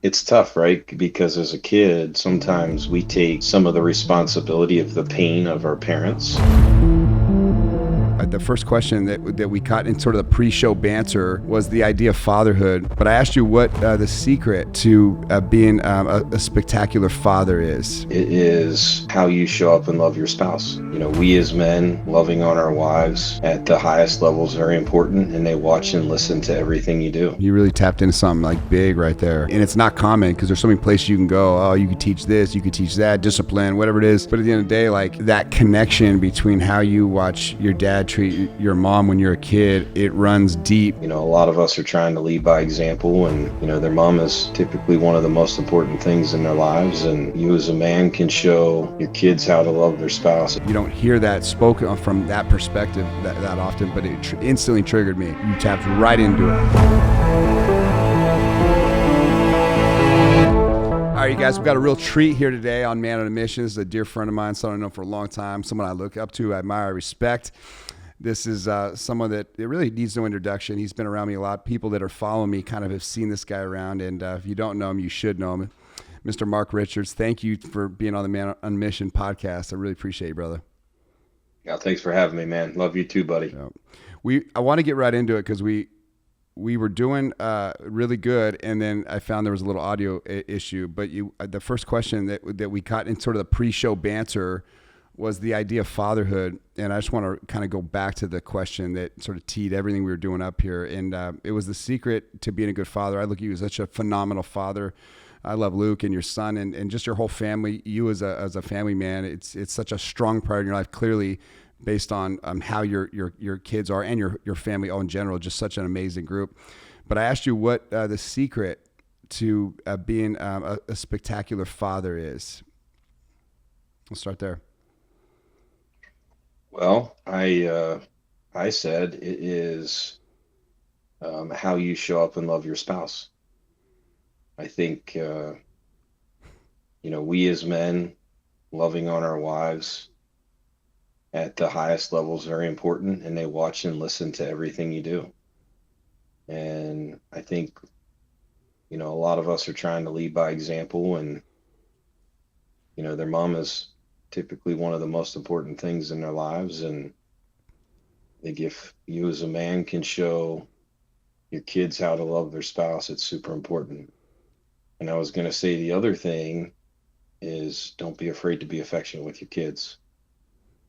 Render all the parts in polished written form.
It's tough, right? Because as a kid, sometimes we take some of the responsibility of the pain of our parents. The first question that we caught in sort of the pre-show banter was the idea of fatherhood. But I asked you what the secret to being a spectacular father is. It is how you show up and love your spouse. We as men loving on our wives at the highest level is very important, and they watch and listen to everything you do. You really tapped into something like big right there. And it's not common because there's so many places you can go. Oh, you could teach this, you could teach that, discipline, whatever it is. But at the end of the day, like that connection between how you watch your dad treat your mom when you're a kid, it runs deep. A lot of us are trying to lead by example, and their mom is typically one of the most important things in their lives, and you as a man can show your kids how to love their spouse. You don't hear that spoken from that perspective that often, but it instantly triggered me. You tapped right into it. All right, you guys, we've got a real treat here today on Man on a Mission. This is a dear friend of mine, someone I've known for a long time, someone I look up to, I admire, I respect. This is someone that it really needs no introduction. He's been around me a lot. People that are following me kind of have seen this guy around, and if you don't know him, you should know him. Mr. Mark Richards, thank you for being on the Man on a Mission podcast. I really appreciate you, brother. Yeah, thanks for having me, man. Love you too, buddy. I want to get right into it because we were doing really good, and then I found there was a little audio issue. But the first question that we caught in sort of the pre-show banter was the idea of fatherhood, and I just want to kind of go back to the question that sort of teed everything we were doing up here, and it was the secret to being a good father. I look at you as such a phenomenal father. I love Luke and your son and just your whole family. You as a family man, it's such a strong part in your life, clearly based on how your kids are and your family all in general, just such an amazing group. But I asked you what the secret to being a spectacular father is. We'll start there. Well, I said it is how you show up and love your spouse. I think we as men loving on our wives at the highest level is very important, and they watch and listen to everything you do. And I think a lot of us are trying to lead by example, and their mom is typically one of the most important things in their lives, and I think if you as a man can show your kids how to love their spouse, it's super important. And I was going to say the other thing is don't be afraid to be affectionate with your kids.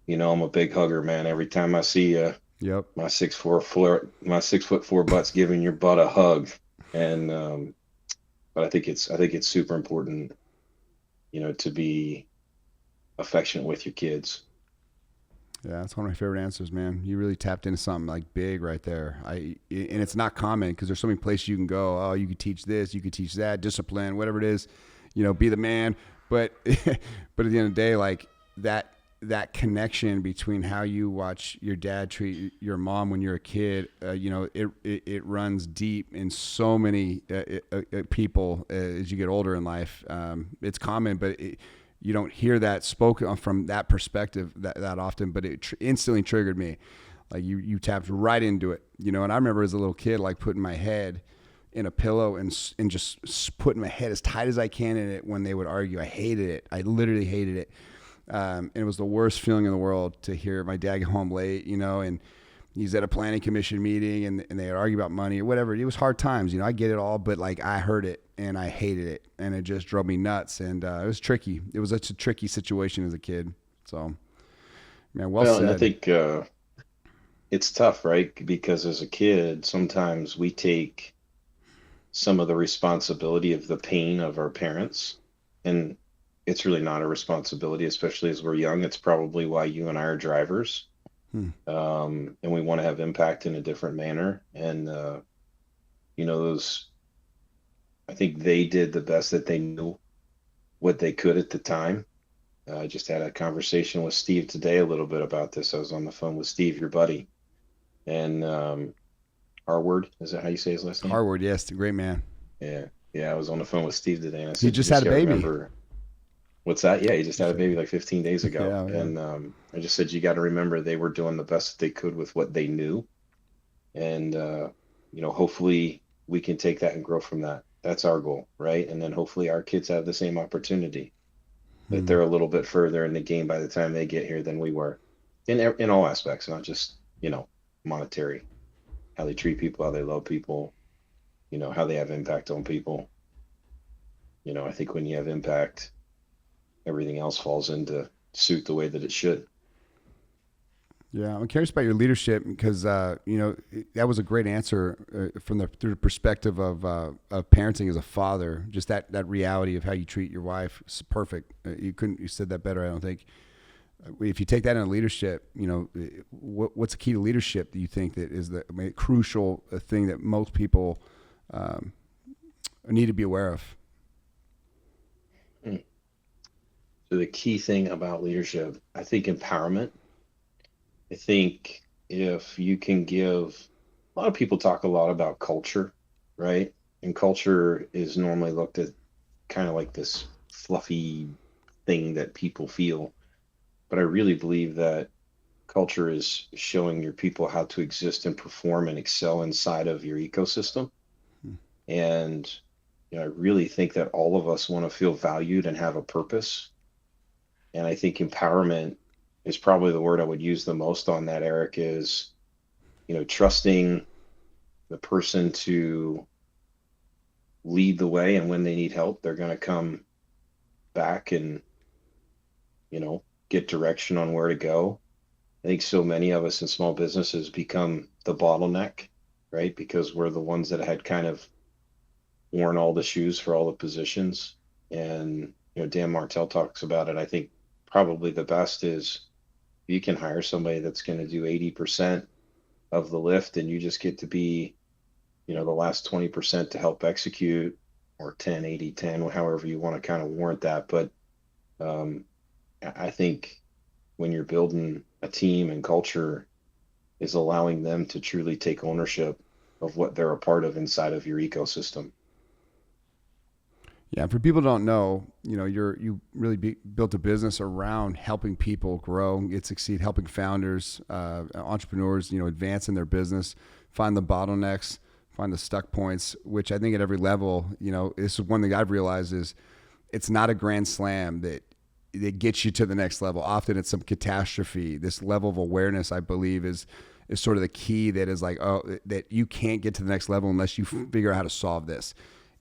I'm a big hugger, man. Every time I see you, Yep. my 6'4" butt's giving your butt a hug. And but I think it's super important, to be affectionate with your kids. Yeah, that's one of my favorite answers, man. You really tapped into something like big right there. And it's not common because there's so many places you can go. Oh, you could teach this, you could teach that, discipline, whatever it is, be the man. But but at the end of the day, like that connection between how you watch your dad treat your mom when you're a kid, it runs deep in so many people as you get older in life. It's common, but you don't hear that spoken from that perspective that often, but it instantly triggered me. Like you tapped right into it, and I remember as a little kid, like putting my head in a pillow and just putting my head as tight as I can in it when they would argue. I hated it. I literally hated it. And it was the worst feeling in the world to hear my dad get home late, and he's at a planning commission meeting and they would argue about money or whatever. It was hard times, I get it all, but like I heard it and I hated it and it just drove me nuts. And it was tricky. It was such a tricky situation as a kid. So, man, well said. And I think it's tough, right? Because as a kid, sometimes we take some of the responsibility of the pain of our parents, and it's really not a responsibility, especially as we're young. It's probably why you and I are drivers. And we want to have impact in a different manner. And, I think they did the best that they knew what they could at the time. I just had a conversation with Steve today a little bit about this. I was on the phone with Steve, your buddy, and Harward, is that how you say his last name? Harward, yes, the great man. Yeah. I was on the phone with Steve today, and I said, he just had a baby. What's that? Yeah, he just had a baby like 15 days ago. Yeah. And I just said, you got to remember they were doing the best that they could with what they knew. And, hopefully we can take that and grow from that. That's our goal, right? And then hopefully our kids have the same opportunity, that Hmm. they're a little bit further in the game by the time they get here than we were in all aspects, not just, monetary, how they treat people, how they love people, how they have impact on people. I think when you have impact, everything else falls into suit the way that it should. Yeah, I'm curious about your leadership because that was a great answer from the through the perspective of parenting as a father. Just that reality of how you treat your wife is perfect. You said that better. I don't think. If you take that into leadership, what's the key to leadership that you think that is the crucial thing that most people um, need to be aware of? Mm. So the key thing about leadership, I think empowerment. I think if you can give, a lot of people talk a lot about culture, right? And culture is normally looked at kind of like this fluffy thing that people feel. But I really believe that culture is showing your people how to exist and perform and excel inside of your ecosystem. And I really think that all of us want to feel valued and have a purpose. And I think empowerment is probably the word I would use the most on that, Eric, is, trusting the person to lead the way. And when they need help, they're going to come back and, get direction on where to go. I think so many of us in small businesses become the bottleneck, right? Because we're the ones that had kind of worn all the shoes for all the positions. And, Dan Martell talks about it. I think probably the best is you can hire somebody that's going to do 80% of the lift and you just get to be, the last 20% to help execute, or 10, 80, 10, however you want to kind of warrant that. But um, I think when you're building a team and culture, is allowing them to truly take ownership of what they're a part of inside of your ecosystem. Yeah, for people who don't know, you really built a business around helping people grow, get succeed, helping founders, entrepreneurs, advance in their business, find the bottlenecks, find the stuck points. Which I think at every level, this is one thing I've realized is it's not a grand slam that gets you to the next level. Often it's some catastrophe. This level of awareness, I believe, is sort of the key that is like, oh, that you can't get to the next level unless you figure out how to solve this.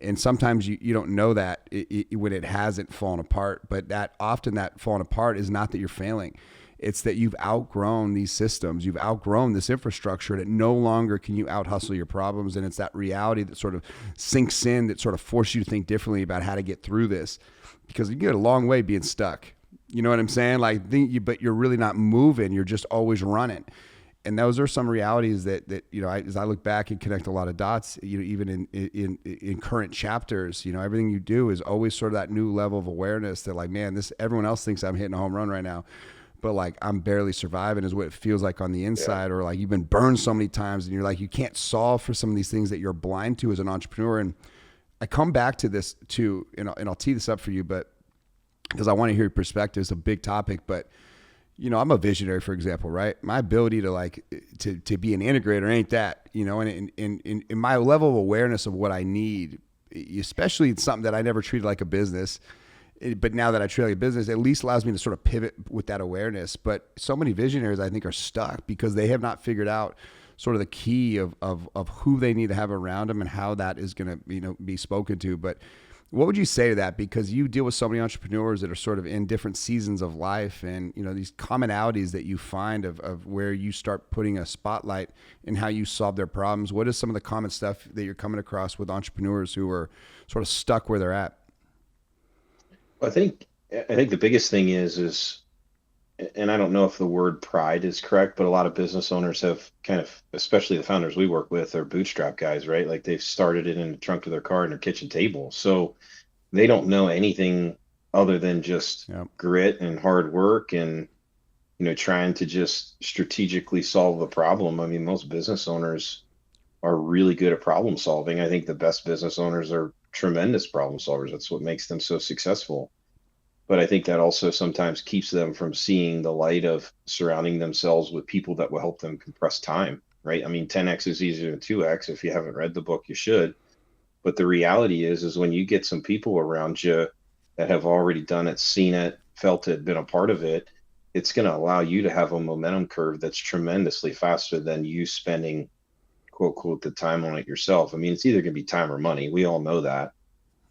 And sometimes you don't know that when it hasn't fallen apart, but that often that falling apart is not that you're failing. It's that you've outgrown these systems, you've outgrown this infrastructure, that no longer can you out hustle your problems. And it's that reality that sort of sinks in, that sort of forces you to think differently about how to get through this, because you get a long way being stuck. You know what I'm saying? Like, but you're really not moving. You're just always running. And those are some realities that as I look back and connect a lot of dots, even in current chapters, everything you do is always sort of that new level of awareness that, like, man, this everyone else thinks I'm hitting a home run right now, but like I'm barely surviving is what it feels like on the Yeah. inside. Or like you've been burned so many times and you're like, you can't solve for some of these things that you're blind to as an entrepreneur. And I come back to this too, and I'll tee this up for you, but because I want to hear your perspective. It's a big topic, but I'm a visionary, for example, right? My ability to to be an integrator ain't that, and in my level of awareness of what I need, especially it's something that I never treated like a business. But now that I treat it like a business, it at least allows me to sort of pivot with that awareness. But so many visionaries, I think, are stuck because they have not figured out sort of the key of who they need to have around them and how that is going to, be spoken to. But what would you say to that? Because you deal with so many entrepreneurs that are sort of in different seasons of life, and these commonalities that you find of where you start putting a spotlight in how you solve their problems. What is some of the common stuff that you're coming across with entrepreneurs who are sort of stuck where they're at? I think the biggest thing is, and I don't know if the word pride is correct, but a lot of business owners have kind of, especially the founders we work with, are bootstrap guys, right? Like they've started it in the trunk of their car and their kitchen table. So they don't know anything other than just Yeah. grit and hard work and, trying to just strategically solve the problem. I mean, most business owners are really good at problem solving. I think the best business owners are tremendous problem solvers. That's what makes them so successful. But I think that also sometimes keeps them from seeing the light of surrounding themselves with people that will help them compress time, right? I mean, 10x is easier than 2x. If you haven't read the book, you should. But the reality is when you get some people around you that have already done it, seen it, felt it, been a part of it, it's going to allow you to have a momentum curve that's tremendously faster than you spending quote quote the time on it yourself. I mean, it's either going to be time or money. We all know that.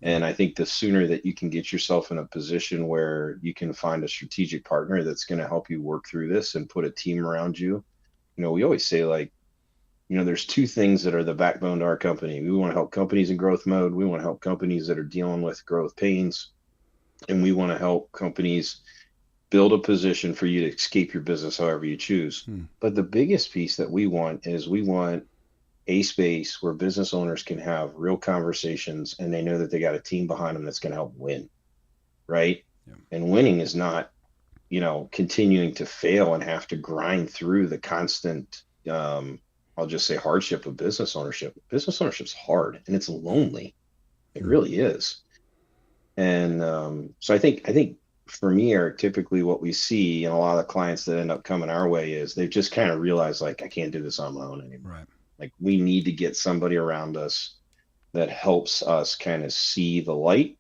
And I think the sooner that you can get yourself in a position where you can find a strategic partner that's going to help you work through this and put a team around you. We always say, like, there's two things that are the backbone to our company. We want to help companies in growth mode. We want to help companies that are dealing with growth pains. And we want to help companies build a position for you to escape your business however you choose. Hmm. But the biggest piece that we want is we want a space where business owners can have real conversations and they know that they got a team behind them that's going to help win, right? Yeah. And winning is not, continuing to fail and have to grind through the constant, I'll just say, hardship of business ownership. Business ownership's hard and it's lonely. It Hmm. really is. And so I think for me, Eric, typically what we see in a lot of the clients that end up coming our way is they've just kind of realized, like, I can't do this on my own anymore. Right. Like, we need to get somebody around us that helps us kind of see the light.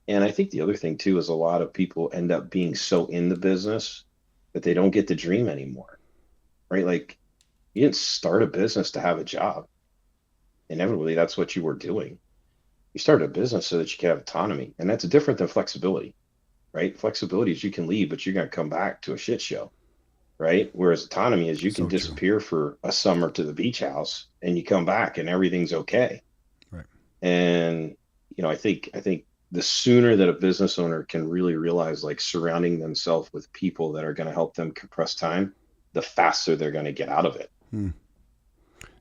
And I think the other thing too is a lot of people end up being so in the business that they don't get to dream anymore, right? Like, you didn't start a business to have a job. Inevitably, that's what you were doing. You started a business so that you could have autonomy, and that's different than flexibility, right? Flexibility is you can leave, but you're going to come back to a shit show, right? Whereas autonomy is you can So true. disappear for a summer to the beach house and you come back and everything's okay. Right. And I think the sooner that a business owner can really realize, like, surrounding themselves with people that are going to help them compress time, the faster they're going to get out of it. Hmm.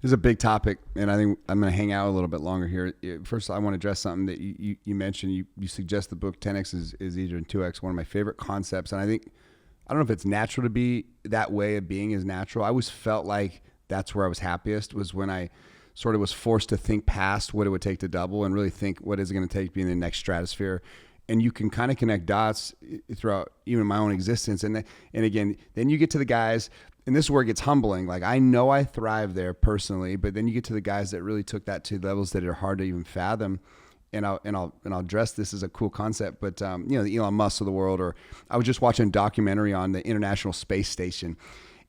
This is a big topic, and I think I'm going to hang out a little bit longer here. First, I want to address something that you mentioned. You suggest the book 10x is easier than 2x. One of my favorite concepts, and I don't know if it's natural to be that way of being is natural. I always felt like that's where I was happiest was when I sort of was forced to think past what it would take to double and really think what is it going to take to be in the next stratosphere. And you can kind of connect dots throughout even my own existence. And again, then you get to the guys, and this is where it gets humbling. Like, I know I thrive there personally, but then you get to the guys that really took that to levels that are hard to even fathom. And I'll address this as a cool concept, but the Elon Musk of the world, or I was just watching a documentary on the International Space Station,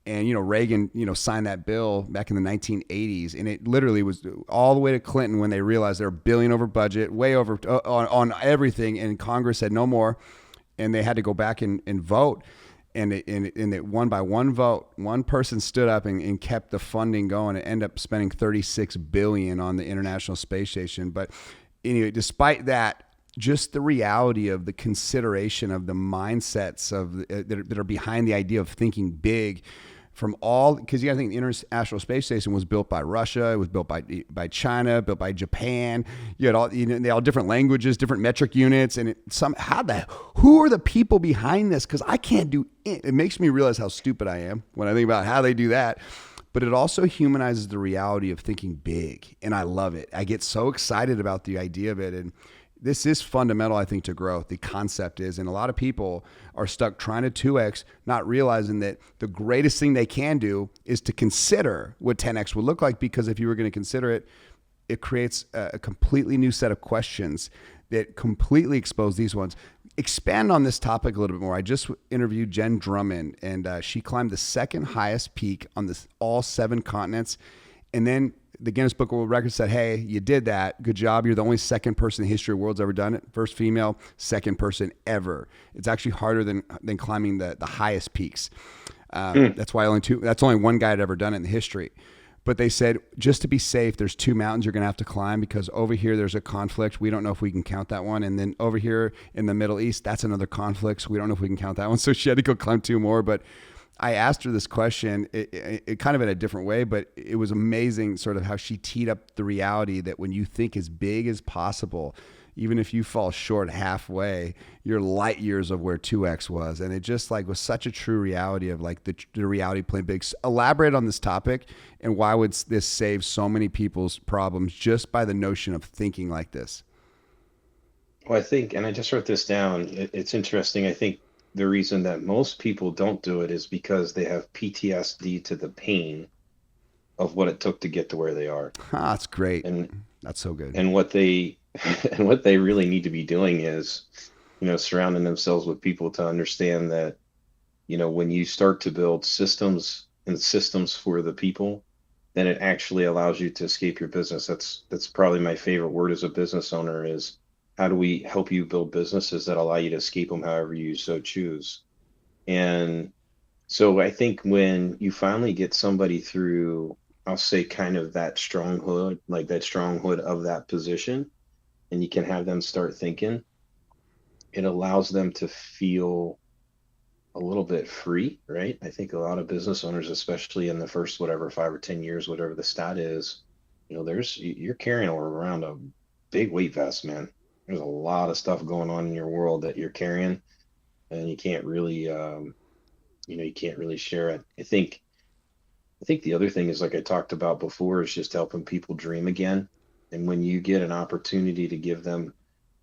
and Reagan signed that bill back in the 1980s, and it literally was all the way to Clinton when they realized they're $1 billion over budget, way over on everything, and Congress said no more, and they had to go back and vote. And it won by one vote. One person stood up and kept the funding going and ended up spending $36 billion on the International Space Station. But anyway, despite that, just the reality of the consideration of the mindsets that are behind the idea of thinking big, from all, because you got to think the International Space Station was built by Russia, it was built by China, built by Japan. You had all, they all different languages, different metric units, and who are the people behind this? Because I can't do it. It makes me realize how stupid I am when I think about how they do that. But it also humanizes the reality of thinking big, and I love it. I get so excited about the idea of it, and this is fundamental, I think, to growth. The concept is, and a lot of people are stuck trying to 2x, not realizing that the greatest thing they can do is to consider what 10x would look like, because if you were going to consider it, it creates a completely new set of questions that completely expose these ones. Expand on this topic a little bit more. I just interviewed Jen Drummond, and she climbed the second highest peak on all 7 continents. And then the Guinness Book of World Records said, hey, you did that. Good job. You're the only second person in the history of the world's ever done it. First female, second person ever. It's actually harder than climbing the highest peaks. Hmm. That's only one guy had ever done it in history. But they said, just to be safe, there's 2 mountains you're going to have to climb, because over here there's a conflict. We don't know if we can count that one. And then over here in the Middle East, that's another conflict. So we don't know if we can count that one. So she had to go climb 2 more. But I asked her this question, it kind of in a different way, but it was amazing sort of how she teed up the reality that when you think as big as possible, even if you fall short halfway, you're light years of where 2x was. And it just like was such a true reality of like the reality playing big. Elaborate on this topic, and why would this save so many people's problems just by the notion of thinking like this? Well, I think, and I just wrote this down, it's interesting. I think the reason that most people don't do it is because they have PTSD to the pain of what it took to get to where they are. Ah, that's great. And That's so good. and what they and what they really need to be doing is, surrounding themselves with people to understand that, when you start to build systems and systems for the people, then it actually allows you to escape your business. That's probably my favorite word as a business owner is how do we help you build businesses that allow you to escape them however you so choose. And so I think when you finally get somebody through, I'll say kind of that stronghold, like that stronghold of that position, and you can have them start thinking, it allows them to feel a little bit free, right? I think a lot of business owners, especially in the first whatever 5 or 10 years, whatever the stat is, you're carrying around a big weight vest, man. There's a lot of stuff going on in your world that you're carrying, and you can't really share it. I think the other thing is like I talked about before is just helping people dream again. And when you get an opportunity to give them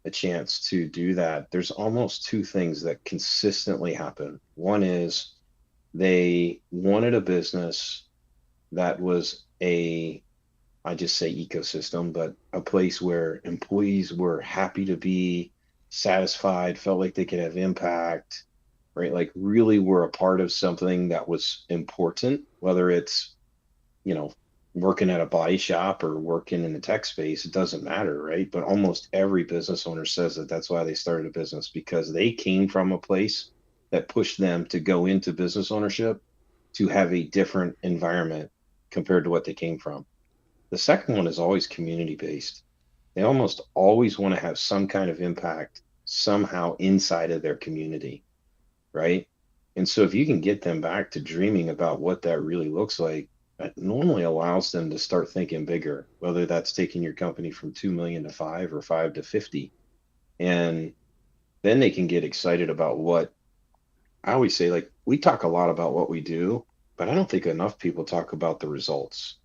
a chance to do that, there's almost two things that consistently happen. One is they wanted a business that was I just say ecosystem, but a place where employees were happy to be, satisfied, felt like they could have impact, right? Like really were a part of something that was important, whether it's, you know, working at a body shop or working in the tech space, it doesn't matter, right? But almost every business owner says that that's why they started a business because they came from a place that pushed them to go into business ownership to have a different environment compared to what they came from. The second one is always community based. They almost always want to have some kind of impact somehow inside of their community, right? And so if you can get them back to dreaming about what that really looks like, that normally allows them to start thinking bigger, whether that's taking your company from 2 million to 5 or 5 to 50. And then they can get excited about what I always say, like, we talk a lot about what we do, but I don't think enough people talk about the results,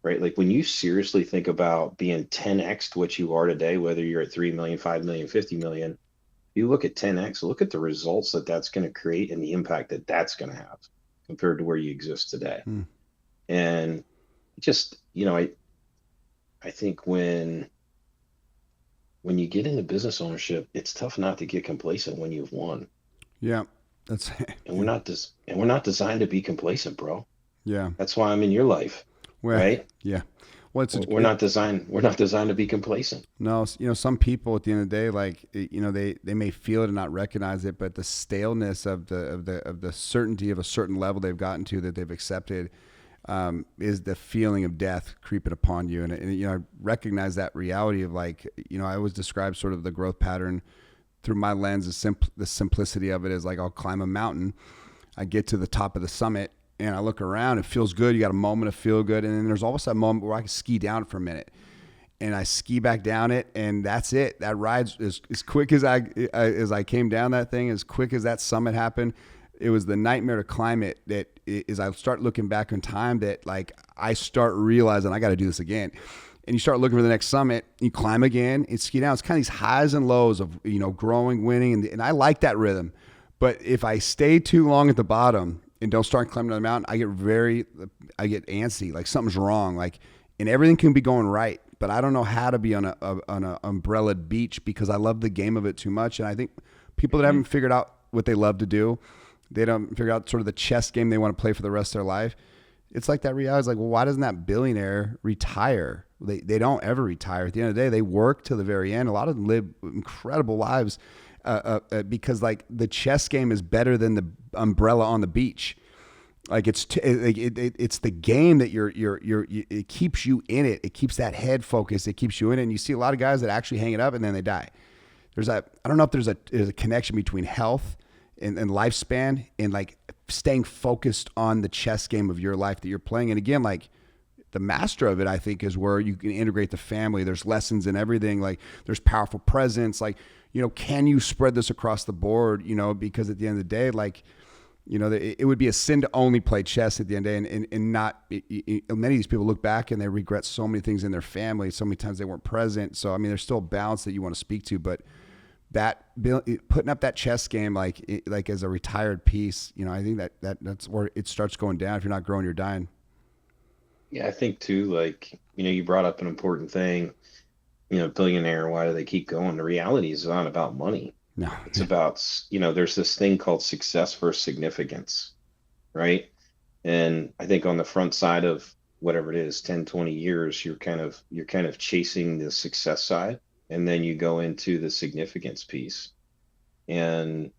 right? Like, when you seriously think about being 10x to what you are today, whether you're at 3 million, 5 million, 50 million, you look at 10x, look at the results that that's going to create and the impact that that's going to have compared to where you exist today. Hmm. And just, I think when you get into business ownership, it's tough not to get complacent when you've won. Yeah, that's And we're not designed to be complacent, bro. yeah. That's why I'm in your life, Well, right? yeah. Well, We're not designed to be complacent. no, some people at the end of the day, like they may feel it and not recognize it, but the staleness of the certainty of a certain level they've gotten to that they've accepted is the feeling of death creeping upon you, and I recognize that reality of like I always describe sort of the growth pattern through my lens. The simplicity of it is like I'll climb a mountain, I get to the top of the summit, and I look around. It feels good. You got a moment of feel good, and then there's almost that moment where I can ski down for a minute, and I ski back down it, and that's it. That ride's as quick as I came down that thing, as quick as that summit happened. It was the nightmare to climb it that is I start looking back in time that like I start realizing I got to do this again. And you start looking for the next summit, you climb again, and ski down. It's kind of these highs and lows of growing, winning, and I like that rhythm. But if I stay too long at the bottom and don't start climbing the mountain, I get antsy, like something's wrong, like, and everything can be going right, but I don't know how to be on a umbrellaed beach because I love the game of it too much. And I think people that Mm-hmm. haven't figured out what they love to do, they don't figure out sort of the chess game they want to play for the rest of their life. It's like that reality is like, well, why doesn't that billionaire retire? They don't ever retire. At the end of the day, they work till the very end. A lot of them live incredible lives because like the chess game is better than the umbrella on the beach. Like it's the game that it keeps you in it. It keeps that head focused. It keeps you in it. And you see a lot of guys that actually hang it up and then they die. I don't know if there's a connection between health and lifespan and like staying focused on the chess game of your life that you're playing. And again, like the master of it, I think, is where you can integrate the family. There's lessons in everything. Like there's powerful presence. Like, can you spread this across the board? Because at the end of the day, like, it would be a sin to only play chess at the end of the day and not, many of these people look back and they regret so many things in their family. So many times they weren't present. So, I mean, there's still a balance that you want to speak to, but that putting up that chess game, like as a retired piece, I think that's where it starts going down. If you're not growing, you're dying. Yeah, I think too, like, you brought up an important thing, billionaire, why do they keep going? The reality is not about money. No, It's about, there's this thing called success versus significance, right? And I think on the front side of whatever it is, 10, 20 years, you're kind of chasing the success side, and then you go into the significance piece. And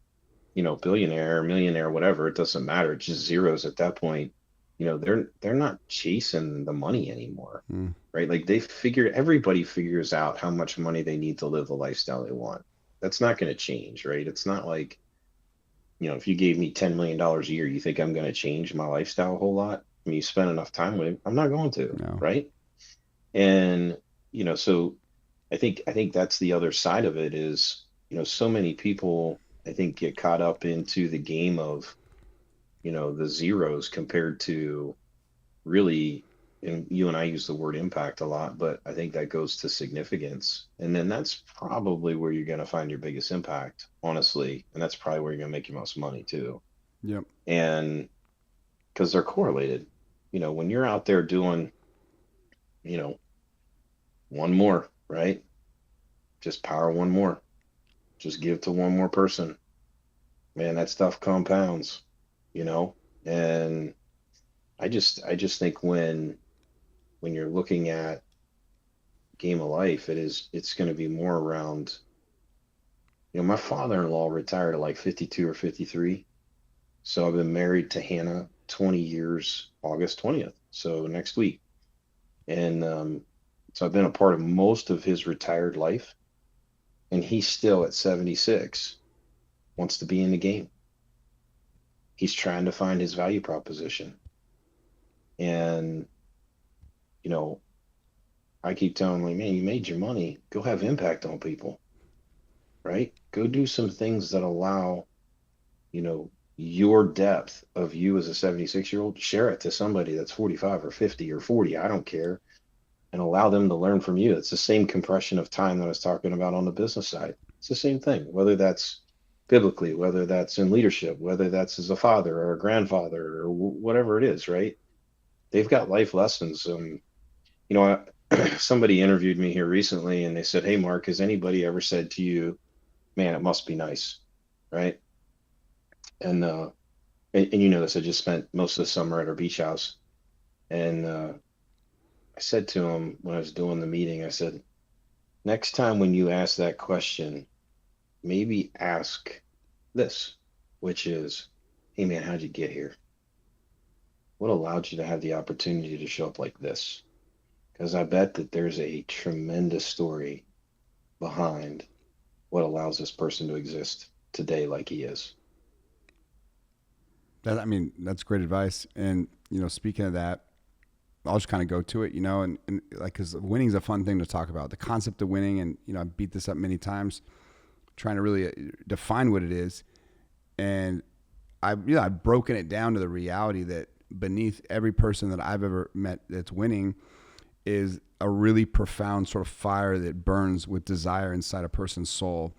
billionaire, millionaire, whatever, it doesn't matter. It's just zeros at that point. They're not chasing the money anymore, mm, right? Like everybody figures out how much money they need to live the lifestyle they want. That's not going to change, right? It's not like, if you gave me $10 million a year, you think I'm going to change my lifestyle a whole lot? I mean, you spend enough time with it, I'm not going to, no. right? And, so I think that's the other side of it is, so many people, I think, get caught up into the game of, the zeros compared to really, and you and I use the word impact a lot, but I think that goes to significance. And then that's probably where you're going to find your biggest impact, honestly. And that's probably where you're going to make your most money too. Yep. And because they're correlated, when you're out there doing, you know, one more, right? Just power one more, just give to one more person. Man, that stuff compounds, you know? And I just think when you're looking at game of life, it's going to be more around, my father-in-law retired at like 52 or 53. So I've been married to Hannah 20 years, August 20th. So next week. And so I've been a part of most of his retired life. And he's still at 76, wants to be in the game. He's trying to find his value proposition. And, you know, I keep telling him, like, man, you made your money. Go have impact on people, right? Go do some things that allow, your depth of you as a 76-year-old, share it to somebody that's 45 or 50 or 40. I don't care. And allow them to learn from you. It's the same compression of time that I was talking about on the business side. It's the same thing, whether that's biblically, whether that's in leadership, whether that's as a father or a grandfather or whatever it is, right? They've got life lessons. Somebody interviewed me here recently and they said, hey, Mark, has anybody ever said to you, man, it must be nice, right? And, and you know this, I just spent most of the summer at our beach house. And I said to him when I was doing the meeting, I said, next time when you ask that question, maybe ask this, which is, hey man, how'd you get here? What allowed you to have the opportunity to show up like this? Because I bet that there's a tremendous story behind what allows this person to exist today like he is. I mean, that's great advice. And speaking of that, I'll just kind of go to it, and like, because winning is a fun thing to talk about. The concept of winning, and I beat this up many times, trying to really define what it is. And I've broken it down to the reality that beneath every person that I've ever met that's winning is a really profound sort of fire that burns with desire inside a person's soul.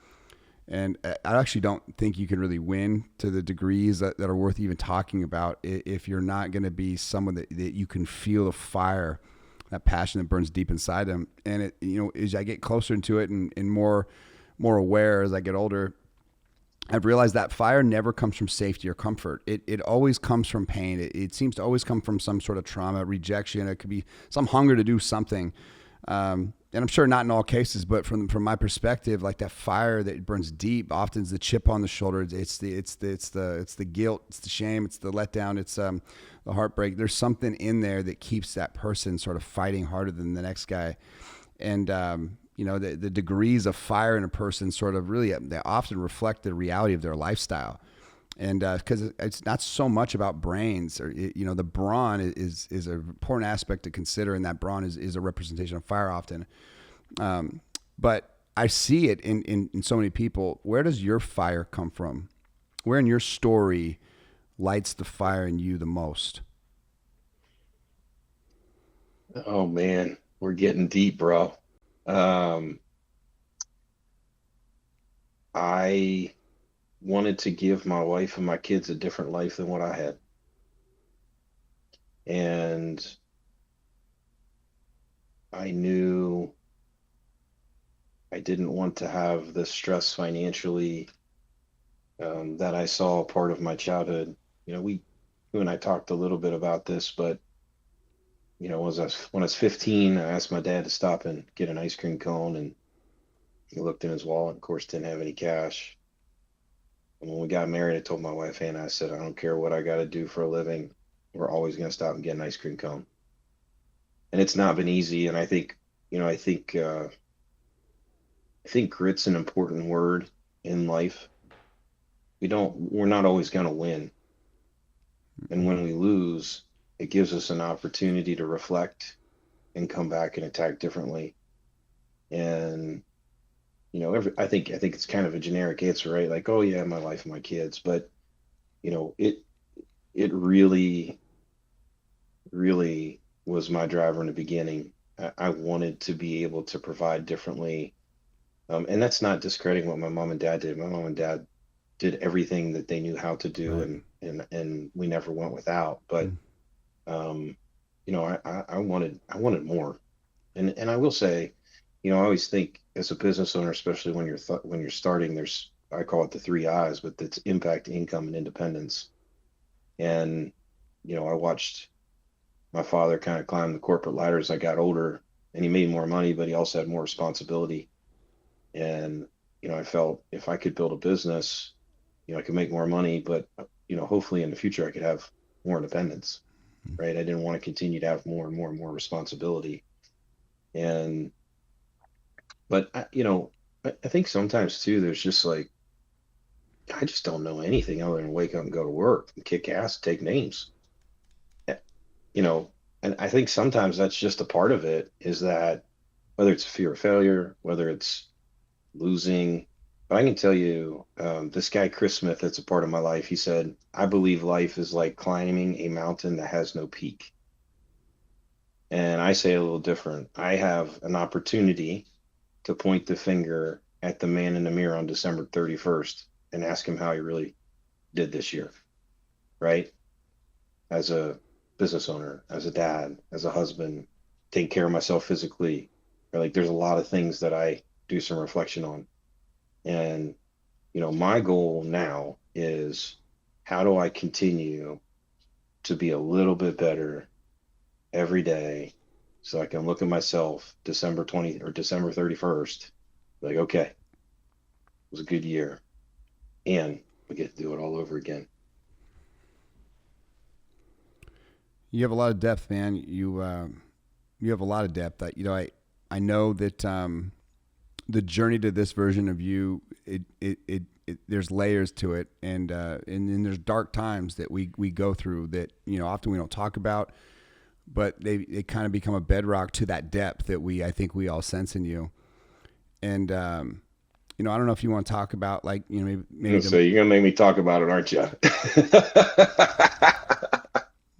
And I actually don't think you can really win to the degrees that are worth even talking about if you're not going to be someone that you can feel the fire, that passion that burns deep inside them. And as I get closer into it and more aware as I get older, I've realized that fire never comes from safety or comfort. It always comes from pain. It seems to always come from some sort of trauma, rejection. It could be some hunger to do something. And I'm sure not in all cases, but from my perspective, like that fire that burns deep, often is the chip on the shoulder. It's the guilt, it's the shame, it's the letdown, it's the heartbreak. There's something in there that keeps that person sort of fighting harder than the next guy. And the degrees of fire in a person sort of really, they often reflect the reality of their lifestyle. And because it's not so much about brains, or the brawn is an important aspect to consider, and that brawn is a representation of fire often. But I see it in so many people. Where does your fire come from? Where in your story lights the fire in you the most? Oh man, we're getting deep, bro. Um, I wanted to give my wife and my kids a different life than what I had. And I knew I didn't want to have the stress financially that I saw part of my childhood. You and I talked a little bit about this, but when I was 15, I asked my dad to stop and get an ice cream cone, and he looked in his wallet, of course, didn't have any cash. And when we got married, I told my wife Hannah, I said, I don't care what I got to do for a living. We're always going to stop and get an ice cream cone. And it's not been easy. And you know, I think, uh, I think grit's an important word in life. We're not always going to win. And when we lose, it gives us an opportunity to reflect and come back and attack differently. And, I think it's kind of a generic answer, right? Like, oh yeah, my wife and my kids. But, you know, it, it really was my driver in the beginning. I wanted to be able to provide differently. And that's not discrediting what my mom and dad did. My mom and dad did everything that they knew how to do, Right. and we never went without. But Mm. um, I wanted more. And I will say, I always think as a business owner, especially when you're starting, there's I call it the three I's, but it's impact, income, and independence. And I watched my father kind of climbed the corporate ladder as I got older, and he made more money, but he also had more responsibility. And I felt if I could build a business, I could make more money, but hopefully in the future I could have more independence, right? I didn't want to continue to have more and more and more responsibility. And but I think sometimes too, there's just like I just don't know anything other than wake up and go to work and kick ass, take names. Eh, You know, and I think sometimes that's just a part of it is that whether it's fear of failure, whether it's losing. But I can tell you, this guy, Chris Smith, that's a part of my life. He said, I believe life is like climbing a mountain that has no peak. And I say a little different. I have an opportunity to point the finger at the man in the mirror on December 31st and ask him how he really did this year, right? As a business owner, as a dad, as a husband, take care of myself physically. Or like there's a lot of things that I do some reflection on. And my goal now is how do I continue to be a little bit better every day so I can look at myself December 20 or December 31st, like, okay, it was a good year and we get to do it all over again. You have a lot of depth, man. You have a lot of depth. I know that the journey to this version of you, there's layers to it, and there's dark times that we go through that often we don't talk about, but they kind of become a bedrock to that depth that I think we all sense in you. And I don't know if you want to talk about like maybe So the you're gonna make me talk about it, aren't you?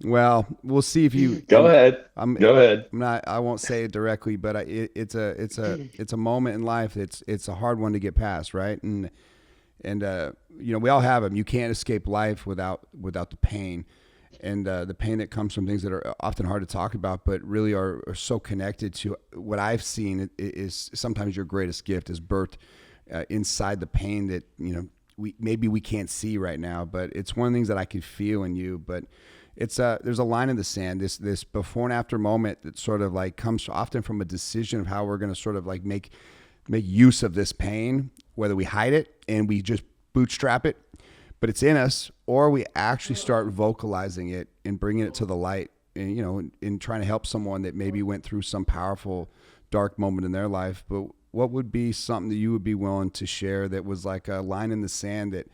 well, we'll see if you. Go ahead. I'm Go ahead. I'm not. I won't say it directly, but it's a moment in life. It's a hard one to get past, right? And we all have them. You can't escape life without the pain, and the pain that comes from things that are often hard to talk about, but really are so connected to what I've seen is sometimes your greatest gift is birthed inside the pain that we can't see right now, but it's one of the things that I could feel in you. But there's a line in the sand, this before and after moment that sort of like comes often from a decision of how we're going to sort of like make use of this pain, whether we hide it and we just bootstrap it, but it's in us, or we actually start vocalizing it and bringing it to the light, and in trying to help someone that maybe went through some powerful dark moment in their life. But what would be something that you would be willing to share that was like a line in the sand that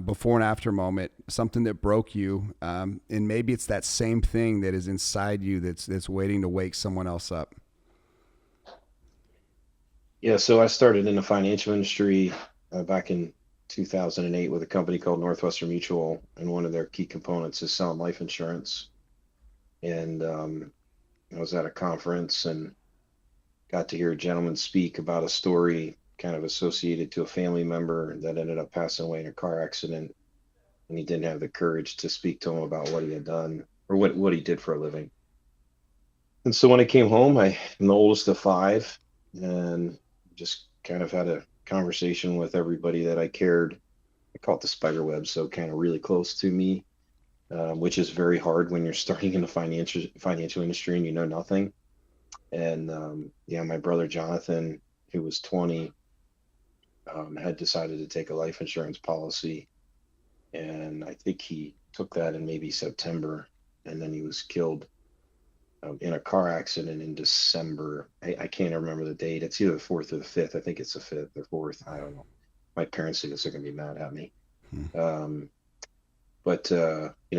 before and after moment, something that broke you, and maybe it's that same thing that is inside you that's waiting to wake someone else up. Yeah, so I started in the financial industry back in 2008 with a company called Northwestern Mutual, and one of their key components is selling life insurance. And I was at a conference and got to hear a gentleman speak about a story kind of associated to a family member that ended up passing away in a car accident, and he didn't have the courage to speak to him about what he had done or what he did for a living. And so when I came home, I'm the oldest of five, and just kind of had a conversation with everybody that I cared. I call it the spider web, so kind of really close to me, which is very hard when you're starting in the financial industry and you know nothing. And yeah, my brother Jonathan, who was 20, had decided to take a life insurance policy, and I think he took that in maybe September, and then he was killed in a car accident in December. I can't remember the date. It's either the fourth or the fifth. I think it's the fifth or fourth. I don't know. My parents think it's going to be mad at me. Hmm. Um, but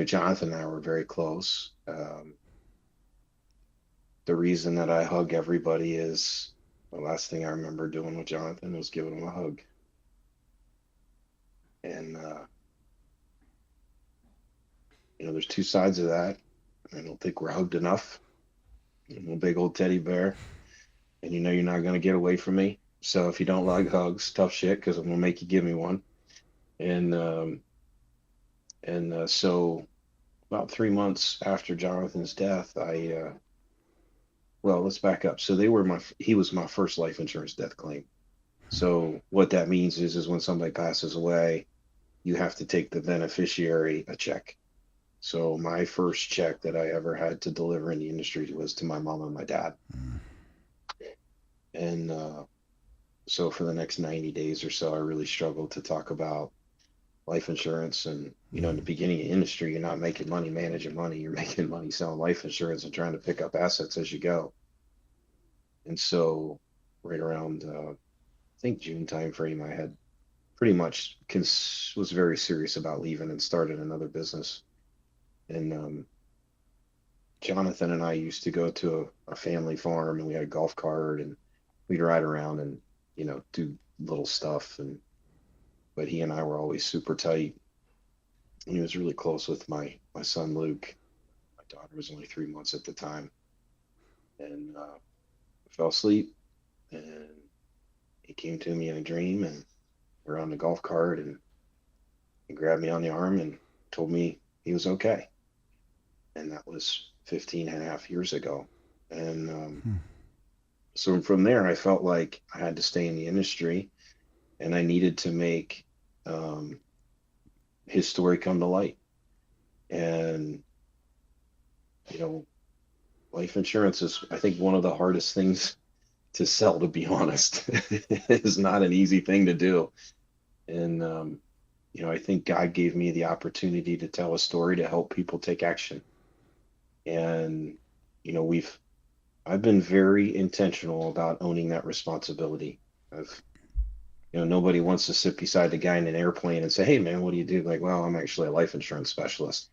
Jonathan and I were very close. The reason that I hug everybody is the last thing I remember doing with Jonathan was giving him a hug. And there's two sides of that. I don't think we're hugged enough. I'm a big old teddy bear, and you're not going to get away from me. So if you don't like hugs, tough shit, because I'm going to make you give me one. And so about 3 months after Jonathan's death, well, let's back up. So he was my first life insurance death claim. So what that means is when somebody passes away, you have to take the beneficiary a check. So my first check that I ever had to deliver in the industry was to my mom and my dad. And so for the next 90 days or so, I really struggled to talk about life insurance. And, in the beginning of the industry, you're not making money managing money. You're making money selling life insurance and trying to pick up assets as you go. And so right around, I think June timeframe, I had pretty much was very serious about leaving and started another business. And Jonathan and I used to go to a family farm, and we had a golf cart, and we'd ride around and do little stuff. And but he and I were always super tight. And he was really close with my son Luke. My daughter was only 3 months at the time, and I fell asleep, and he came to me in a dream, and we're on the golf cart, and he grabbed me on the arm and told me he was okay. And that was 15 and a half years ago. And Hmm. so from there, I felt like I had to stay in the industry, and I needed to make um, his story come to light. And, you know, life insurance is, I think, one of the hardest things to sell, to be honest. It's not an easy thing to do. And, I think God gave me the opportunity to tell a story to help people take action. And, you know, I've been very intentional about owning that responsibility. I've, nobody wants to sit beside the guy in an airplane and say, "Hey, man, what do you do?" Like, well, I'm actually a life insurance specialist.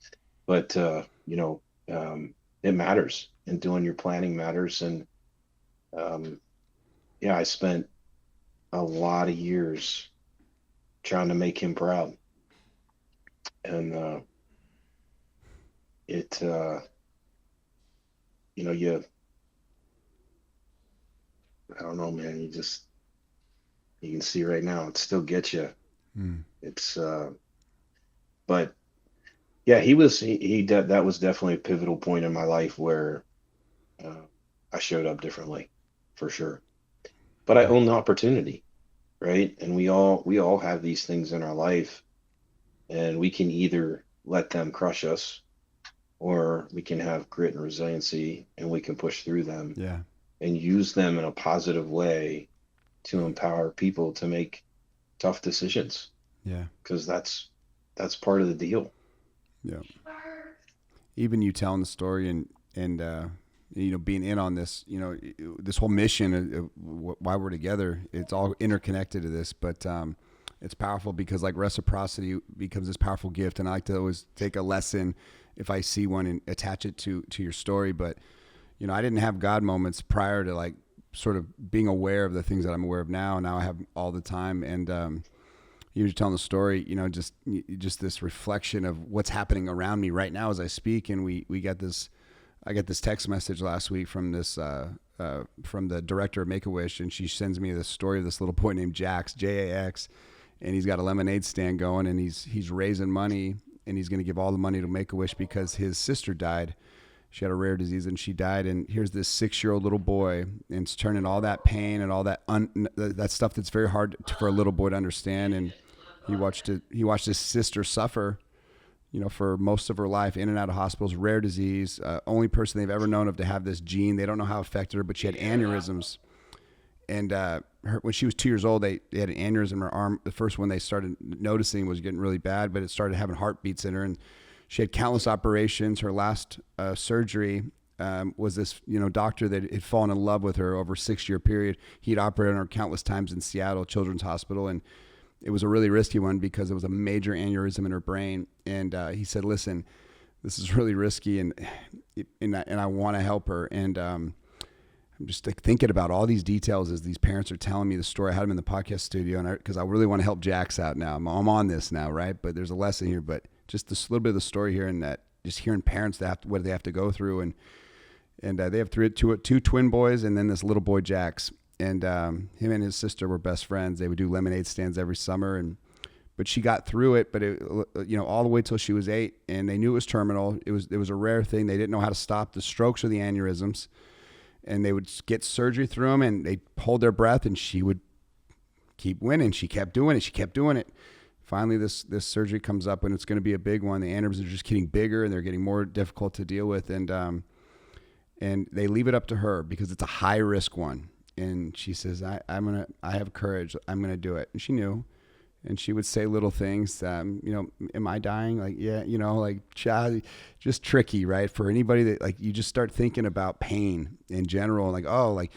But, it matters, and doing your planning matters. And, um, yeah, I spent a lot of years trying to make him proud. And, it, you know, you, I don't know, man, you can see right now, it still gets you. Hmm. It's, but yeah, that was definitely a pivotal point in my life where uh, I showed up differently, for sure. But I Yeah. own the opportunity, right? And we all have these things in our life, and we can either let them crush us, or we can have grit and resiliency, and we can push through them Yeah. and use them in a positive way to empower people to make tough decisions, Yeah. because that's part of the deal. Yeah. Even you telling the story and being in on this, this whole mission why we're together, it's all interconnected to this. But it's powerful because like reciprocity becomes this powerful gift, and I like to always take a lesson if I see one and attach it to your story. But I didn't have God moments prior to like sort of being aware of the things that I'm aware of now. Now I have all the time. And you were telling the story, just this reflection of what's happening around me right now as I speak. And we got this, I got this text message last week from this, from the director of Make-A-Wish, and she sends me this story of this little boy named Jax, Jax, and he's got a lemonade stand going, and he's raising money, and he's going to give all the money to Make-A-Wish because his sister died, She had a rare disease and she died. And here's this 6-year-old little boy, and it's turning all that pain and all that stuff that's very hard for a little boy to understand. And he watched his sister suffer, for most of her life, in and out of hospitals, rare disease. Only person they've ever known of to have this gene. They don't know how it affected her, but she had aneurysms. And when she was 2 years old, they had an aneurysm in her arm. The first one they started noticing was getting really bad, but it started having heartbeats in her. And she had countless operations. Her last surgery was this, doctor that had fallen in love with her over a 6-year period. He'd operated on her countless times in Seattle Children's Hospital, and it was a really risky one because it was a major aneurysm in her brain. And he said, "Listen, this is really risky, and I want to help her." And I'm just like thinking about all these details as these parents are telling me the story. I had them in the podcast studio, and because I really want to help Jax out now. I'm on this now, right? But there's a lesson here. But just this little bit of the story here, and that just hearing parents what they have to go through, and they have two twin boys, and then this little boy Jax. And him and his sister were best friends. They would do lemonade stands every summer, but she got through it. But all the way till she was 8, and they knew it was terminal. It was a rare thing. They didn't know how to stop the strokes or the aneurysms, and they would get surgery through them, and they hold their breath, and she would keep winning. She kept doing it. She kept doing it. Finally, this surgery comes up, and it's going to be a big one. The aneurysms are just getting bigger, and they're getting more difficult to deal with, and they leave it up to her because it's a high risk one. And she says, I have courage. I'm going to do it. And she knew. And she would say little things, am I dying? Like, yeah, just tricky, right? For anybody that, like, you just start thinking about pain in general. Like, oh, like,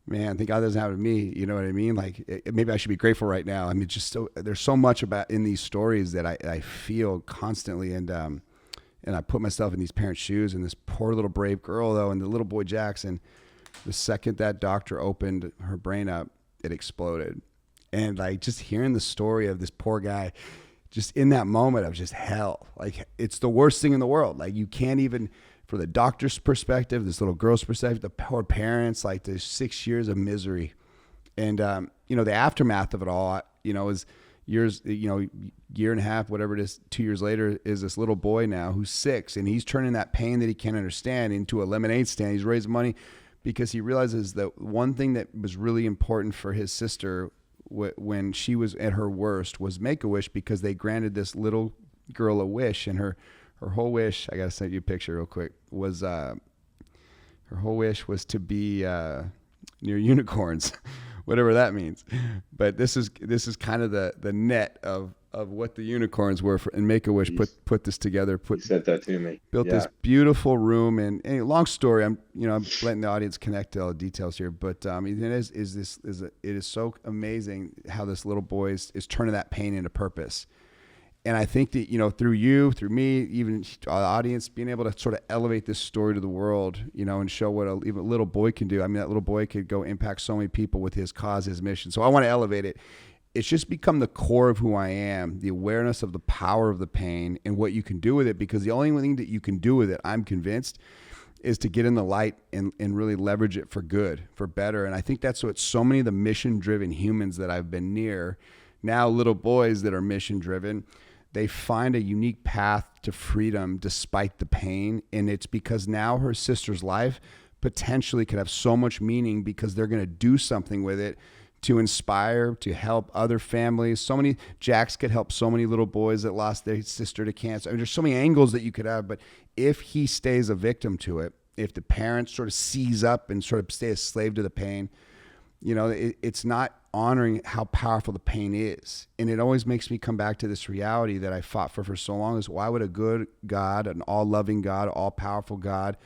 man, thank God that doesn't happen to me. You know what I mean? Like, maybe I should be grateful right now. I mean, there's so much about in these stories that I feel constantly. And I put myself in these parents' shoes, and this poor little brave girl, though, and the little boy Jackson. The second that doctor opened her brain up, it exploded. And like just hearing the story of this poor guy, just in that moment of just hell, like it's the worst thing in the world. Like you can't even, for the doctor's perspective, this little girl's perspective, the poor parents, like there's 6 years of misery. And, the aftermath of it all, is years, year and a half, whatever it is, 2 years later, is this little boy now who's 6, and he's turning that pain that he can't understand into a lemonade stand. He's raising money because he realizes that one thing that was really important for his sister when she was at her worst was Make-A-Wish, because they granted this little girl a wish, and her whole wish, I gotta send you a picture real quick, was her whole wish was to be near unicorns, whatever that means. But this is kind of the net of what the unicorns were for, and Make-A-Wish put this together. You sent that to me. Built this beautiful room, and long story. I'm letting the audience connect to all the details here, but it is so amazing how this little boy is turning that pain into purpose. And I think that, through me, even the audience, being able to sort of elevate this story to the world, and show what even a little boy can do. I mean, that little boy could go impact so many people with his cause, his mission. So I want to elevate it. It's just become the core of who I am, the awareness of the power of the pain and what you can do with it, because the only thing that you can do with it, I'm convinced, is to get in the light and really leverage it for good, for better. And I think that's what so many of the mission-driven humans that I've been near, now little boys that are mission-driven, they find a unique path to freedom despite the pain. And it's because now her sister's life potentially could have so much meaning because they're going to do something with it to inspire, to help other families. Jax could help so many little boys that lost their sister to cancer. I mean, there's so many angles that you could have, but if he stays a victim to it, if the parents sort of seize up and sort of stay a slave to the pain, it's not honoring how powerful the pain is. And it always makes me come back to this reality that I fought for so long, is why would a good God, an all-loving God, all-powerful God,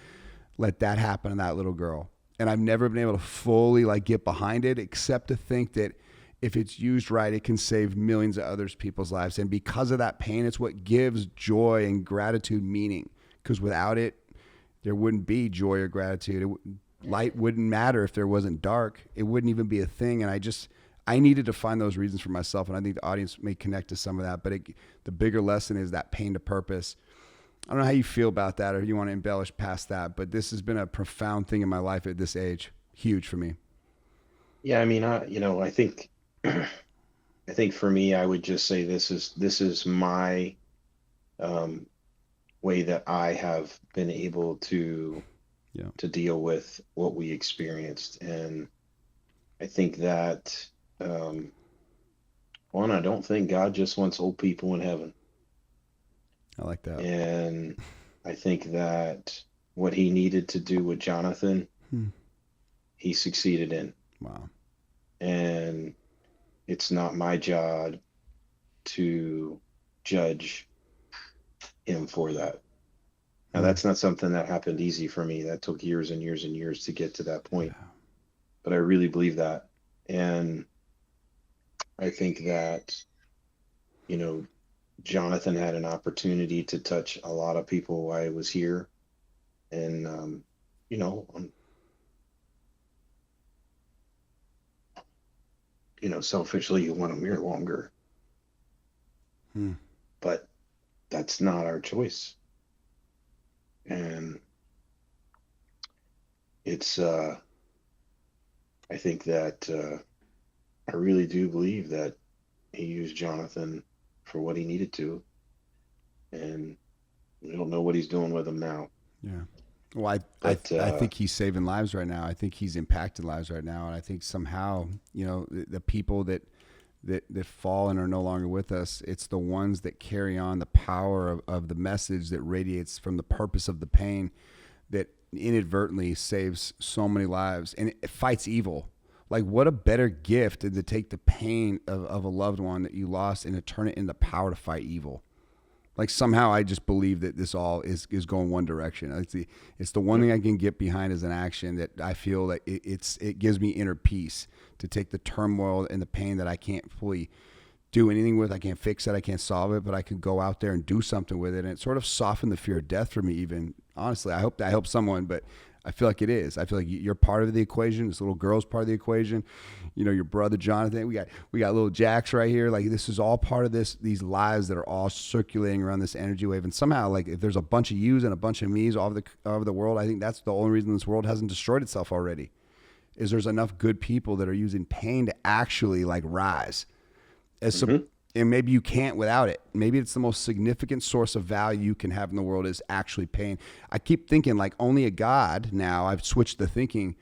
let that happen to that little girl? And I've never been able to fully get behind it, except to think that if it's used right, it can save millions of others people's lives. And because of that pain, it's what gives joy and gratitude meaning. Because without it, there wouldn't be joy or gratitude. Light wouldn't matter if there wasn't dark. It wouldn't even be a thing. And I needed to find those reasons for myself. And I think the audience may connect to some of that. But the bigger lesson is that pain to purpose. I don't know how you feel about that, or if you want to embellish past that, but this has been a profound thing in my life at this age. Huge for me. Yeah, I mean, I think I think for me, I would just say this is my way that I have been able Yeah, to deal with what we experienced. And I think that um, one, I don't think God just wants old people in heaven. I like that. And I think that what he needed to do with Jonathan, Hmm. he succeeded in. Wow. And it's not my job to judge him for that. Now, Hmm. that's not something that happened easy for me. That took years and years and years to get to that point. Yeah. But I really believe that. And I think that, you know, Jonathan had an opportunity to touch a lot of people while he was here. And, you know, selfishly, you want him here longer, Hmm. but that's not our choice. And it's, I think that I really do believe that he used Jonathan for what he needed to. And we don't know what he's doing with him now. Yeah. Well, But I think he's saving lives right now. I think he's impacting lives right now, and I think somehow, the people that fall and are no longer with us, it's the ones that carry on the power of the message that radiates from the purpose of the pain that inadvertently saves so many lives and it fights evil. Like, what a better gift than to take the pain of a loved one that you lost and to turn it into power to fight evil. Like, somehow I just believe that this all is going one direction. It's the one yep. thing I can get behind as an action that I feel that it gives me inner peace to take the turmoil and the pain that I can't fully do anything with. I can't fix it. I can't solve it, but I can go out there and do something with it. And it sort of softened the fear of death for me. Even honestly, I hope that helps someone, but I feel like it is. I feel like you're part of the equation. This little girl's part of the equation. Your brother Jonathan. We got little Jax right here. Like, this is all part of these lives that are all circulating around this energy wave. And somehow, like, if there's a bunch of yous and a bunch of me's all over the world, I think that's the only reason this world hasn't destroyed itself already. Is there's enough good people that are using pain to actually like rise as Hmm. and maybe you can't without it. Maybe it's the most significant source of value you can have in the world is actually pain. I keep thinking like only a God now, I've switched the thinking,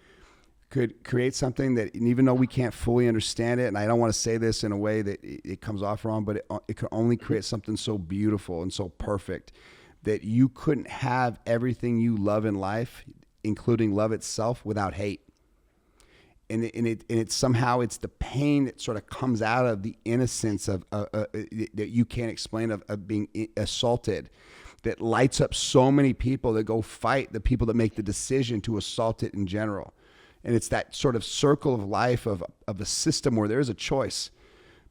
could create something that even though we can't fully understand it, and I don't want to say this in a way that it comes off wrong, but it could only create something so beautiful and so perfect that you couldn't have everything you love in life, including love itself, without hate. And it somehow it's the pain that sort of comes out of the innocence of that you can't explain of being assaulted that lights up so many people that go fight the people that make the decision to assault it in general. And it's that sort of circle of life of a system where there is a choice.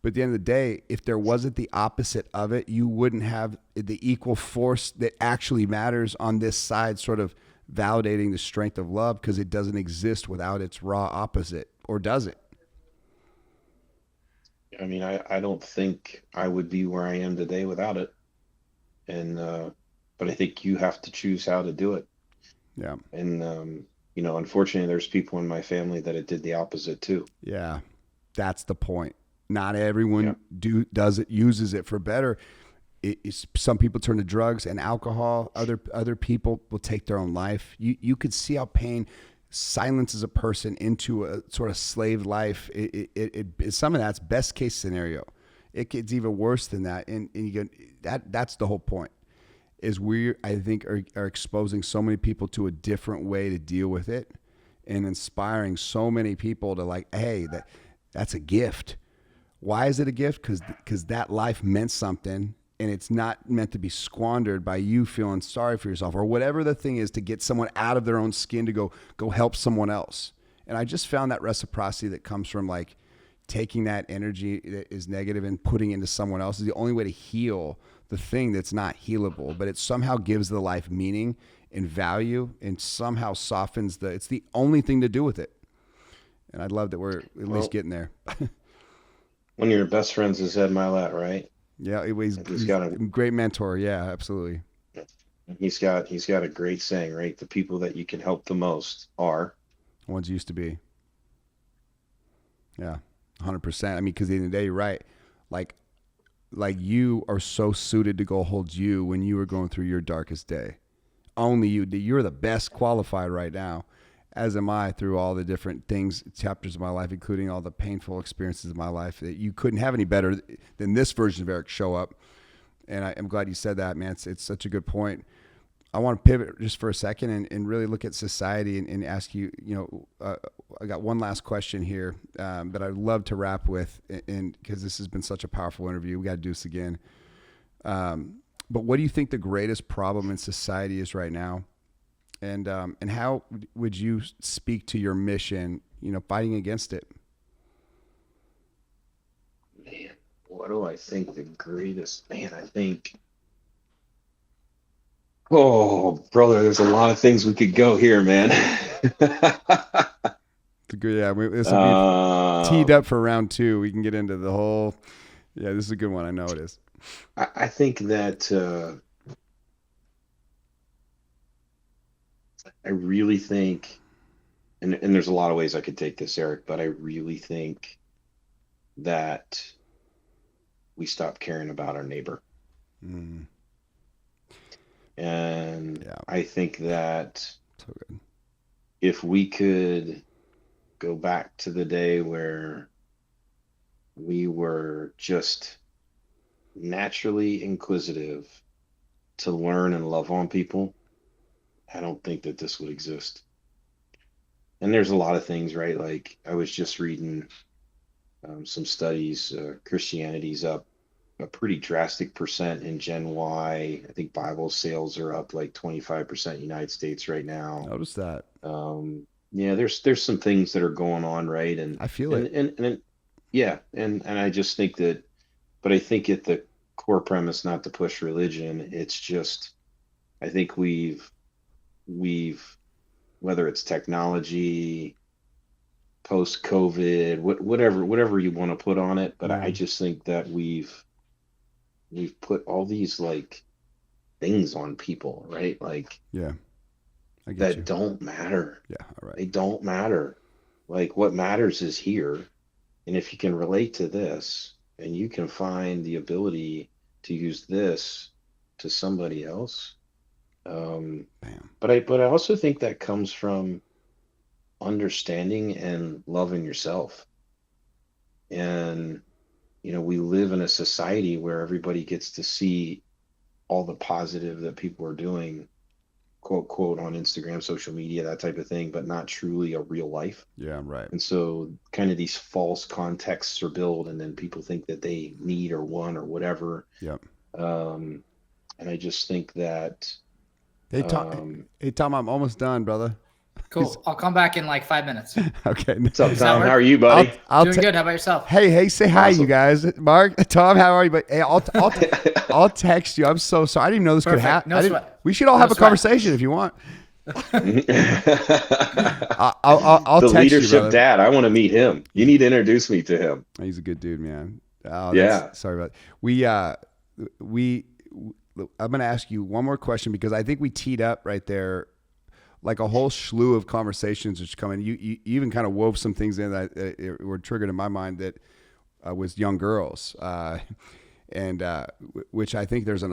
But at the end of the day, if there wasn't the opposite of it, you wouldn't have the equal force that actually matters on this side, sort of validating the strength of love because it doesn't exist without its raw opposite, or does it? I mean, I don't think I would be where I am today without it. And, but I think you have to choose how to do it. Yeah. And, unfortunately, there's people in my family that it did the opposite too. Yeah. That's the point. Not Yeah. everyone does it, uses it for better. Some people turn to drugs and alcohol. Other people will take their own life. You could see how pain silences a person into a sort of slave life. Some of that's best case scenario. It gets even worse than that, and you go, that's the whole point. Is we, I think, are exposing so many people to a different way to deal with it, and inspiring so many people to like, hey, that's a gift. Why is it a gift? Because that life meant something, and it's not meant to be squandered by you feeling sorry for yourself or whatever the thing is to get someone out of their own skin to go help someone else. And I just found that reciprocity that comes from like taking that energy that is negative and putting into someone else is the only way to heal the thing that's not healable, but it somehow gives the life meaning and value and somehow softens it's the only thing to do with it. And I love that we're at least Well, getting there. one of your best friends is Ed Milet, right? Yeah, And he's a great mentor. Yeah, absolutely. he's got a great saying, right? The people that you can help the most are. Ones used to be. Yeah, 100%. I mean, because at the end of the day, you're right. Like, like you are so suited to go hold you when you were going through your darkest day. Only you. You're the best qualified right now, as am I through all the different things, chapters of my life, including all the painful experiences of my life. That you couldn't have any better than this version of Eric show up. And I'm glad you said that, man. It's such a good point. I want to pivot just for a second and really look at society and ask you, I got one last question here that I'd love to wrap with, and because this has been such a powerful interview, we got to do this again. But what do you think the greatest problem in society is right now? And how would you speak to your mission, fighting against it? Man, what do I think the greatest? Man, I think. Oh, brother, there's a lot of things we could go here, man. Yeah, this will be teed Um, up for round two. We can get into the whole. Yeah, this is a good one. I know it is. I think that I really think, and there's a lot of ways I could take this, Eric, but I really think that we stop caring about our neighbor. Mm, And yeah, I think that so good. if we could go back to the day where we were just naturally inquisitive to learn and love on people, I don't think that this would exist. And there's a lot of things, right? Like I was just reading some studies. Christianity's up a pretty drastic percent in Gen Y. I think Bible sales are up like 25% United States right now. Notice that. Yeah, there's some things that are going on, right? And I feel and it. and and yeah, and I just think that, but I think at the core premise, not to push religion, it's just I think we've whether it's technology, post COVID, whatever you want to put on it, but Yeah, I just think that we've put all these like things on people, right? Like yeah, I get that you. don't matter. Yeah, all right. They don't matter. Like what matters is here. And if you can relate to this and you can find the ability to use this to somebody else, um, Bam. but I also think that comes from understanding and loving yourself. And we live in a society where everybody gets to see all the positive that people are doing, quote, quote, on Instagram, social media, that type of thing, but not truly a real life. Yeah, right. And so, kind of these false contexts are built, and then people think that they need or want or whatever. Yep. Um, and I just think that, Hey, Tom. um, Hey, Tom. I'm almost done, brother. Cool. I'll come back in like 5 minutes. Okay. what's up, Does that Tom? How work? are you, buddy? I'll Doing good. How about yourself? Hey, say hi, you Awesome. guys. Mark, Tom, how are you? But hey, I'll text you. I'm so sorry. I didn't even know this could Perfect. happen. No sweat. We should all No have a sweat. conversation if you want. I'll The text you, leadership brother. dad. I want to meet him. You need to introduce me to him. He's a good dude, man. Oh, Yeah. that's sorry about we. I'm going to ask you one more question because I think we teed up right there like a whole slew of conversations which come in. You even kind of wove some things in that were triggered in my mind that was young girls, and which I think there's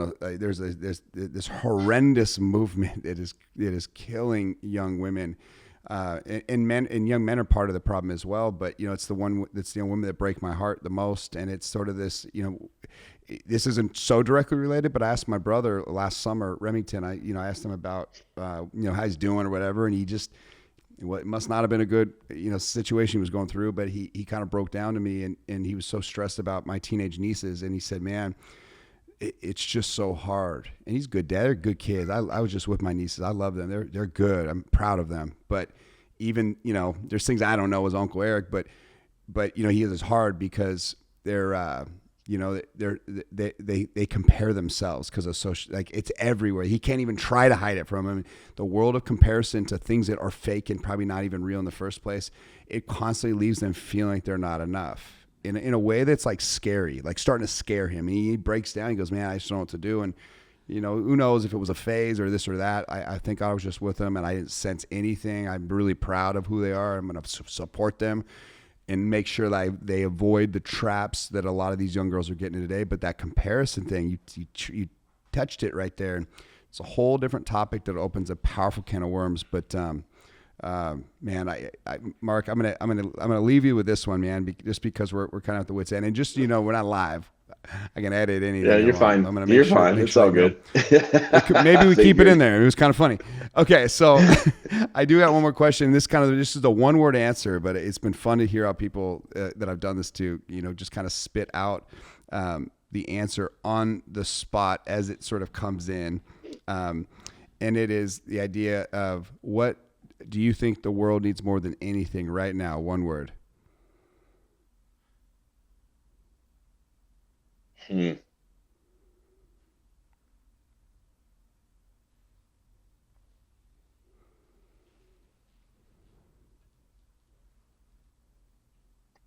this horrendous movement that is killing young women. And young men are part of the problem as well. But it's the young women that break my heart the most. And it's sort of this, this isn't so directly related, but I asked my brother last summer, Remington. I asked him about how he's doing or whatever, and he just it must not have been a good situation he was going through. But he kind of broke down to me, and he was so stressed about my teenage nieces, and he said, "Man, it's just so hard." And he's a good dad. They're good kids. I was just with my nieces. I love them. They're good. I'm proud of them. But even there's things I don't know as Uncle Eric, but he is hard because they're they compare themselves because of social, like it's everywhere. He can't even try to hide it from him. The world of comparison to things that are fake and probably not even real in the first place, it constantly leaves them feeling like they're not enough in a way that's like scary, like starting to scare him. And he breaks down. He goes, "Man, I just don't know what to do." And who knows if it was a phase or this or that. I think I was just with them and I didn't sense anything. I'm really proud of who they are. I'm going to support them. and make sure that they avoid the traps that a lot of these young girls are getting today. But that comparison thing, you touched it right there. And it's a whole different topic that opens a powerful can of worms. But man, Mark, I'm gonna leave you with this one, man, just because we're kind of at the wit's end, and just we're not live. I can edit anything. Yeah, you're fine. I'm gonna You're fine. It's all good. Maybe we keep it in there. It was kind of funny. Okay, so I do got one more question. This is a one-word answer, but it's been fun to hear how people that I've done this to, just kind of spit out the answer on the spot as it sort of comes in, and it is the idea of, what do you think the world needs more than anything right now? One word. I'm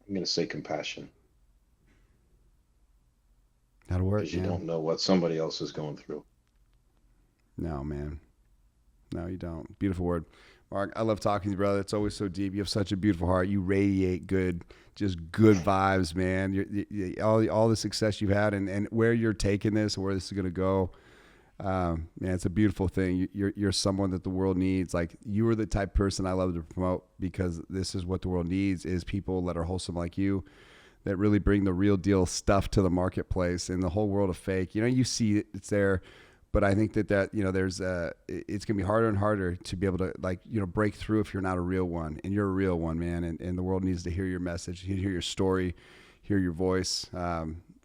going to say compassion. That'll work. Because you don't know what somebody else is going through. No, man. No, you don't. Beautiful word. Mark, I love talking to you, brother. It's always so deep. You have such a beautiful heart. You radiate good vibes, man. All the success you've had and where you're taking this, where this is going to go. Man, it's a beautiful thing. You're someone that the world needs. Like, you are the type of person I love to promote, because this is what the world needs, is people that are wholesome like you, that really bring the real deal stuff to the marketplace. In the whole world of fake, you see it's there. But I think that there's it's gonna be harder and harder to be able to break through if you're not a real one, and you're a real one, man. And the world needs to hear your message, hear your story, hear your voice.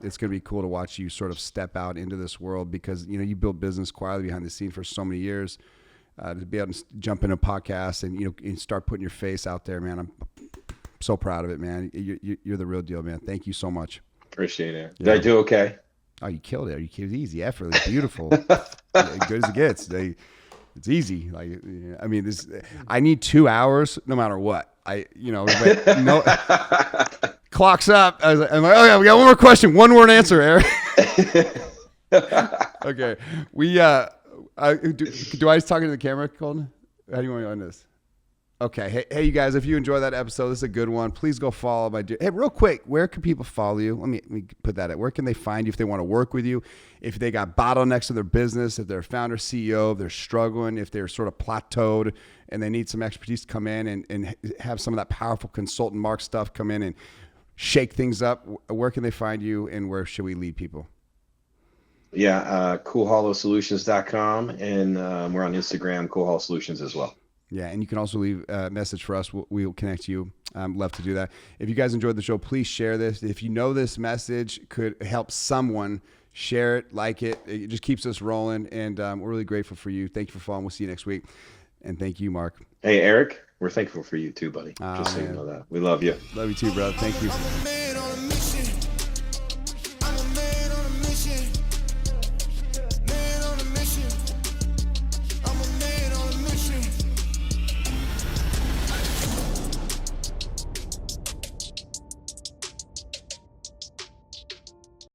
It's gonna be cool to watch you sort of step out into this world, because you built business quietly behind the scene for so many years. To be able to jump in a podcast and start putting your face out there, man. I'm so proud of it, man. You're the real deal, man. Thank you so much. Appreciate it. Did I do okay? Oh, you killed it. It was easy, effortless, beautiful. Good as it gets. It's easy. I need 2 hours no matter what. Clock's up. I'm like, oh yeah, we got one more question. One word answer, Eric. Okay. Do I just talk into the camera, Colton? How do you want to end this? Okay. Hey, you guys, if you enjoy that episode, this is a good one. Please go follow my dude. Hey, real quick, where can people follow you? Let me put that at. Where can they find you if they want to work with you? If they got bottlenecks in their business, if they're a founder, CEO, if they're struggling, if they're sort of plateaued and they need some expertise to come in and have some of that powerful consultant Mark stuff come in and shake things up, where can they find you, and where should we lead people? Yeah, coolhollowsolutions.com, and we're on Instagram, Cool Hollow Solutions as well. Yeah, and you can also leave a message for us. We'll connect you. Love to do that. If you guys enjoyed the show, please share this. If you know this message could help someone, share it, like it. It just keeps us rolling, and we're really grateful for you. Thank you for following. We'll see you next week. And thank you, Mark. Hey, Eric, we're thankful for you too, buddy. Just so you know that. We love you. Love you too, brother. Thank you.